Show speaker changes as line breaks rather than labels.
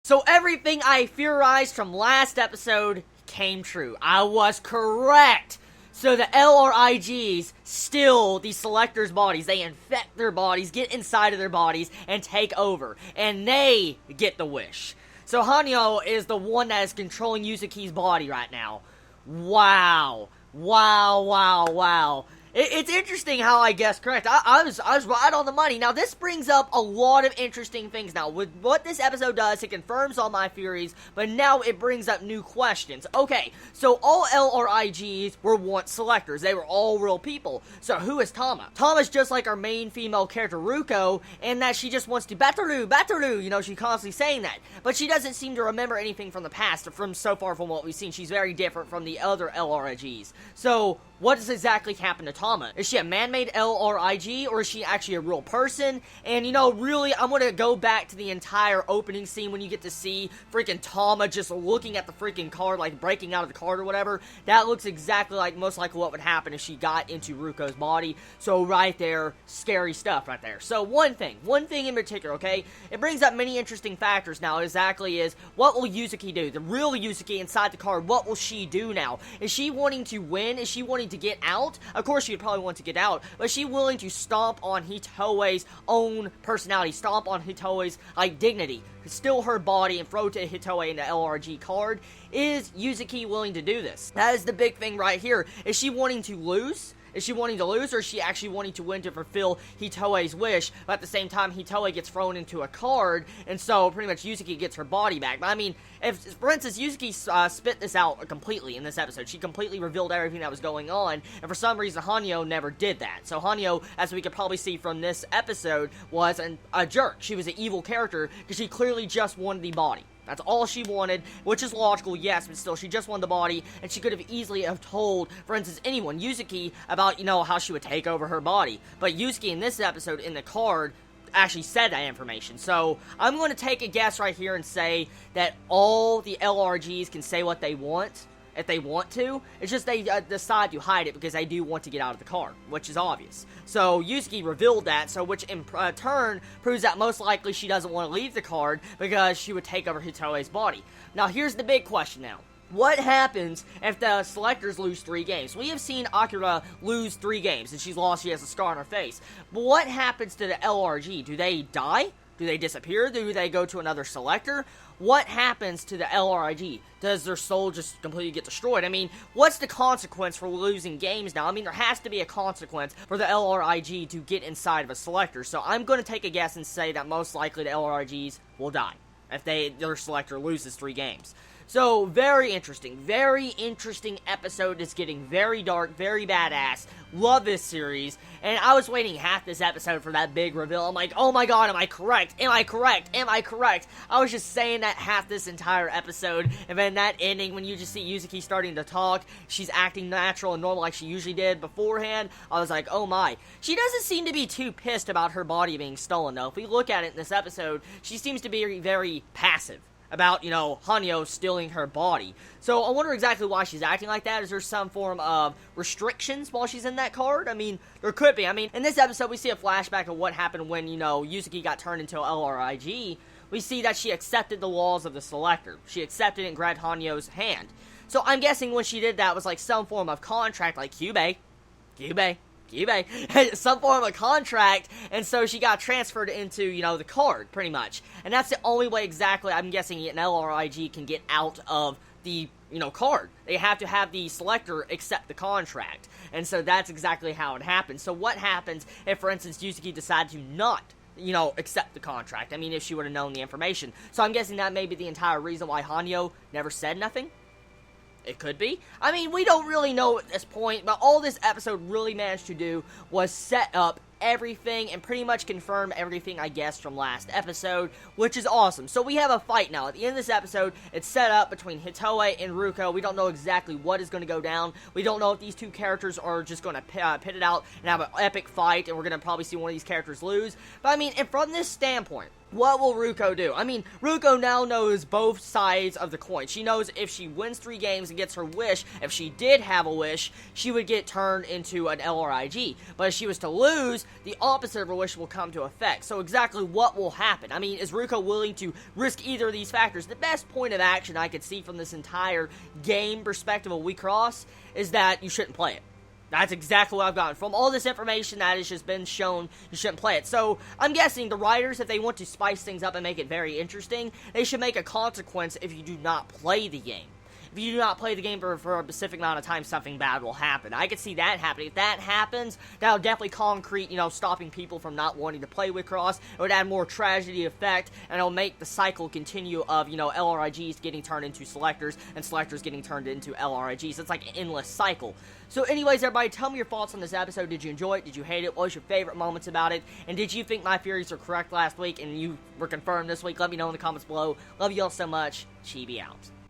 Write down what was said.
So everything I theorized from last episode came true. I was correct. So the LRIGs steal the Selector's bodies. They infect their bodies, get inside of their bodies, and take over. And they get the wish. So Hanyo is the one that is controlling Yuzuki's body right now. Wow. Wow, wow, wow. It's interesting how I guessed correct. I was right on the money. Now, this brings up a lot of interesting things. Now, with what this episode does, it confirms all my theories, but now it brings up new questions. Okay, so all LRIGs were once Selectors. They were all real people. So, who is Tama? Tama's just like our main female character, Ruko, in that she just wants to Bataru, Bataru, you know, she's constantly saying that. But she doesn't seem to remember anything from the past, from so far from what we've seen. She's very different from the other LRIGs. So, what does exactly happen to Tama? Is she a man-made LRIG, or is she actually a real person? And, you know, really, I'm gonna go back to the entire opening scene when you get to see freaking Tama just looking at the freaking card, like breaking out of the card or whatever. That looks exactly like, most likely what would happen if she got into Ruko's body. So, right there, scary stuff right there. So, one thing in particular, okay? It brings up many interesting factors now, exactly is, what will Yuzuki do? The real Yuzuki inside the card, what will she do now? Is she wanting to win? Is she wanting to get out? Of course she would probably want to get out, but is she willing to stomp on Hitoe's own personality, stomp on Hitoe's, like, dignity, steal her body and throw to Hitoe in the LRG card? Is Yuzuki willing to do this? That is the big thing right here. Is she wanting to lose? Is she wanting to lose, or is she actually wanting to win to fulfill Hitoe's wish, but at the same time, Hitoe gets thrown into a card, and so pretty much Yuzuki gets her body back? But I mean, if, for instance, Yuzuki spit this out completely in this episode, she completely revealed everything that was going on, and for some reason, Hanyo never did that. So Hanyo, as we could probably see from this episode, was a jerk. She was an evil character, because she clearly just wanted the body. That's all she wanted, which is logical, yes, but still, she just wanted the body, and she could have easily have told, for instance, anyone, Yuzuki, about, you know, how she would take over her body. But Yuzuki, in this episode, in the card, actually said that information. So, I'm going to take a guess right here and say that all the LRGs can say what they want, if they want to. It's just they decide to hide it because they do want to get out of the card, which is obvious. So Yuzuki revealed that, so which in turn proves that most likely she doesn't want to leave the card because she would take over Hitoe's body. Now here's the big question now. What happens if the Selectors lose 3 games? We have seen Akira lose 3 games, and she's lost, she has a scar on her face. But what happens to the LRG? Do they die? Do they disappear? Do they go to another Selector? What happens to the LRIG? Does their soul just completely get destroyed? I mean, what's the consequence for losing games now? I mean, there has to be a consequence for the LRIG to get inside of a Selector. So I'm going to take a guess and say that most likely the LRIGs will die if their Selector loses 3 games. So, very interesting episode. It's getting very dark, very badass. Love this series, and I was waiting half this episode for that big reveal. I'm like, oh my god, am I correct? Am I correct? Am I correct? I was just saying that half this entire episode, and then that ending, when you just see Yuzuki starting to talk, she's acting natural and normal like she usually did beforehand, I was like, oh my. She doesn't seem to be too pissed about her body being stolen, though. If we look at it in this episode, she seems to be very passive about, you know, Hanyo stealing her body. So I wonder exactly why she's acting like that. Is there some form of restrictions while she's in that card? I mean, there could be. I mean, in this episode, we see a flashback of what happened when, you know, Yuzuki got turned into LRIG. We see that she accepted the laws of the Selector. She accepted and grabbed Hanyo's hand. So I'm guessing when she did that was like some form of contract, like Kyubey, some form of contract, and so she got transferred into, you know, the card, pretty much. And that's the only way exactly, I'm guessing, an LRIG can get out of the, you know, card. They have to have the Selector accept the contract. And so that's exactly how it happens. So what happens if, for instance, Yuzuki decided to not, you know, accept the contract? I mean, if she would have known the information. So I'm guessing that may be the entire reason why Hanyo never said nothing. It could be. I mean, we don't really know at this point, but all this episode really managed to do was set up everything and pretty much confirm everything I guessed from last episode, which is awesome. So we have a fight now. At the end of this episode, it's set up between Hitoe and Ruko. We don't know exactly what is going to go down. We don't know if these two characters are just going to pit it out and have an epic fight, and we're going to probably see one of these characters lose. But I mean, and from this standpoint, What will Ruko do? I mean, Ruko now knows both sides of the coin. She knows if she wins 3 games and gets her wish, if she did have a wish, she would get turned into an LRIG. But if she was to lose, the opposite of her wish will come to effect. So exactly what will happen? I mean, is Ruko willing to risk either of these factors? The best point of action I could see from this entire game perspective of WIXOSS is that you shouldn't play it. That's exactly what I've gotten. From all this information that has just been shown, you shouldn't play it. So, I'm guessing the writers, if they want to spice things up and make it very interesting, they should make a consequence if you do not play the game. If you do not play the game for a specific amount of time, something bad will happen. I could see that happening. If that happens, that'll definitely concrete, stopping people from not wanting to play WIXOSS. It would add more tragedy effect, and it'll make the cycle continue of, LRIGs getting turned into selectors, and selectors getting turned into LRIGs. It's like an endless cycle. So anyways, everybody, tell me your thoughts on this episode. Did you enjoy it? Did you hate it? What was your favorite moments about it? And did you think my theories were correct last week, and you were confirmed this week? Let me know in the comments below. Love you all so much. Chibi out.